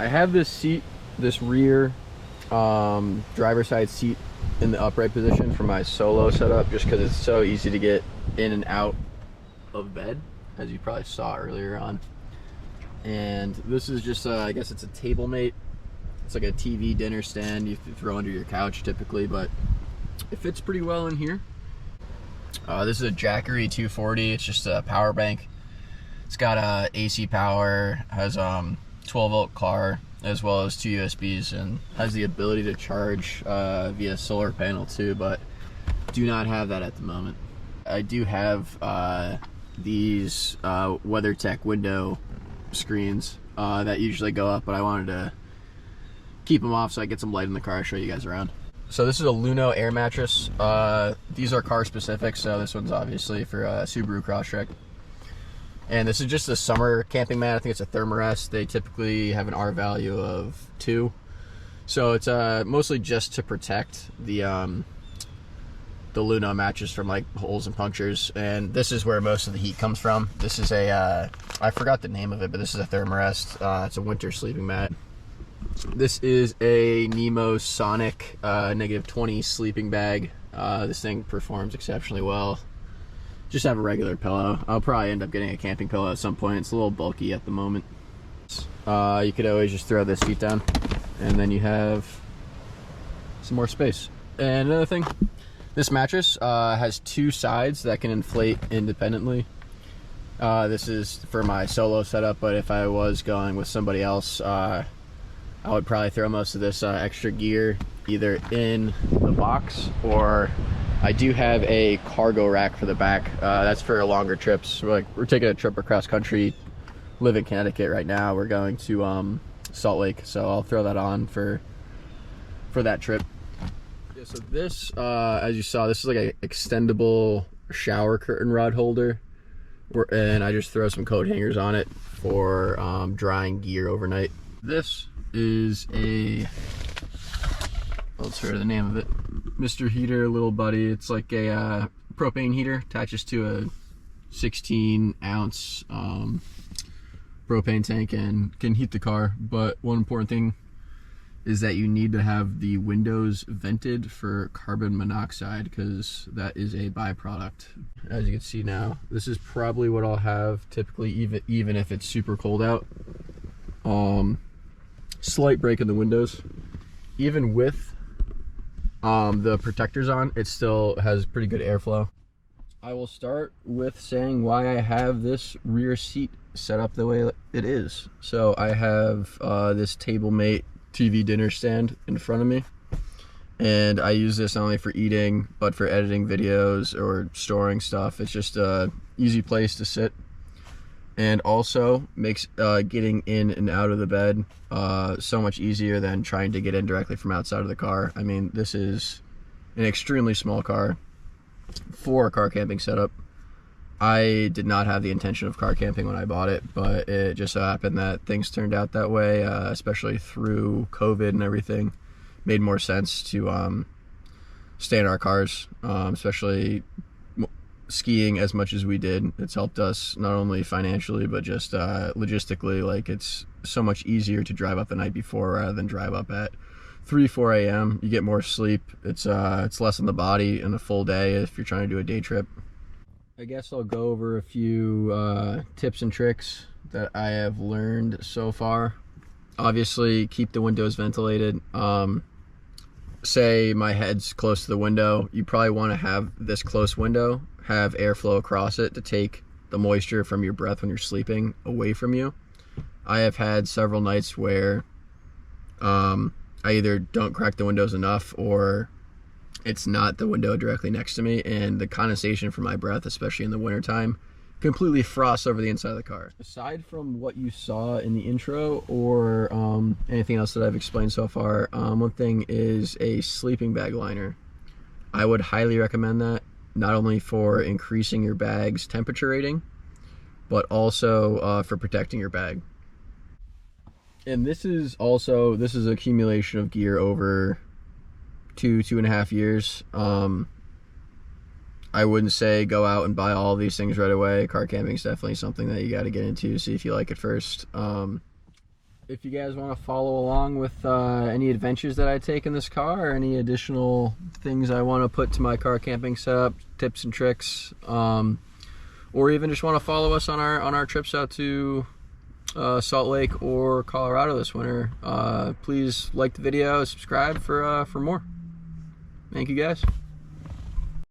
I have this seat, this rear driver's side seat in the upright position for my solo setup, just because it's so easy to get in and out of bed, as you probably saw earlier on. And this is just, I guess it's a table mate. It's like a TV dinner stand you throw under your couch typically, but it fits pretty well in here. This is a Jackery 240. It's just a power bank. It's got AC power, has 12-volt car, as well as 2 USBs, and has the ability to charge via solar panel too, but do not have that at the moment. I do have these WeatherTech window screens that usually go up, but I wanted to keep them off so I get some light in the car. I'll show you guys around. So this is a Luno air mattress. These are car specific, so this one's obviously for Subaru Crosstrek. And this is just a summer camping mat. I think it's a Thermarest. They typically have an R value of 2. So it's mostly just to protect the Luno mattress from like holes and punctures. And this is where most of the heat comes from. This is a, I forgot the name of it, but this is a Thermarest. It's a winter sleeping mat. This is a Nemo Sonic -20 sleeping bag. This thing performs exceptionally well. Just have a regular pillow. I'll probably end up getting a camping pillow at some point. It's a little bulky at the moment. You could always just throw this seat down, and then you have some more space. And another thing, this mattress has 2 sides that can inflate independently. This is for my solo setup, but if I was going with somebody else, I would probably throw most of this extra gear either in the box, or I do have a cargo rack for the back. That's for longer trips. We're taking a trip across country, live in Connecticut right now. We're going to Salt Lake, so I'll throw that on for that trip. Yeah, so this, as you saw, this is like an extendable shower curtain rod holder, and I just throw some coat hangers on it for drying gear overnight. This is a, let's hear the name of it, Mr. Heater Little Buddy. It's like a propane heater, attaches to a 16-ounce propane tank and can heat the car. But one important thing is that you need to have the windows vented for carbon monoxide, because that is a byproduct. As you can see now, this is probably what I'll have typically, even if it's super cold out. Slight break in the windows. Even with the protectors on, it still has pretty good airflow. I will start with saying why I have this rear seat set up the way it is. So I have this table mate TV dinner stand in front of me, and I use this not only for eating but for editing videos or storing stuff. It's just a easy place to sit, and also makes getting in and out of the bed so much easier than trying to get in directly from outside of the car. I mean, this is an extremely small car for a car camping setup. I did not have the intention of car camping when I bought it, but it just so happened that things turned out that way, especially through COVID and everything. Made more sense to stay in our cars, especially skiing as much as we did. It's helped us not only financially but just logistically. Like, it's so much easier to drive up the night before rather than drive up at 3-4 a.m. You get more sleep. It's less on the body in a full day if you're trying to do a day trip. I guess I'll go over a few tips and tricks that I have learned so far. Obviously, keep the windows ventilated. Say my head's close to the window, you probably want to have this close window have airflow across it to take the moisture from your breath when you're sleeping away from you. I have had several nights where I either don't crack the windows enough, or it's not the window directly next to me, and the condensation from my breath, especially in the wintertime, completely frosts over the inside of the car. Aside from what you saw in the intro or anything else that I've explained so far, one thing is a sleeping bag liner. I would highly recommend that, not only for increasing your bag's temperature rating, but also for protecting your bag. And this is accumulation of gear over 2.5 years. I wouldn't say go out and buy all these things right away. Car camping is definitely something that you got to get into, see if you like it first. if you guys want to follow along with any adventures that I take in this car, or any additional things I want to put to my car camping setup, tips and tricks, or even just want to follow us on our trips out to Salt Lake or Colorado this winter, please like the video, subscribe for more. Thank you guys.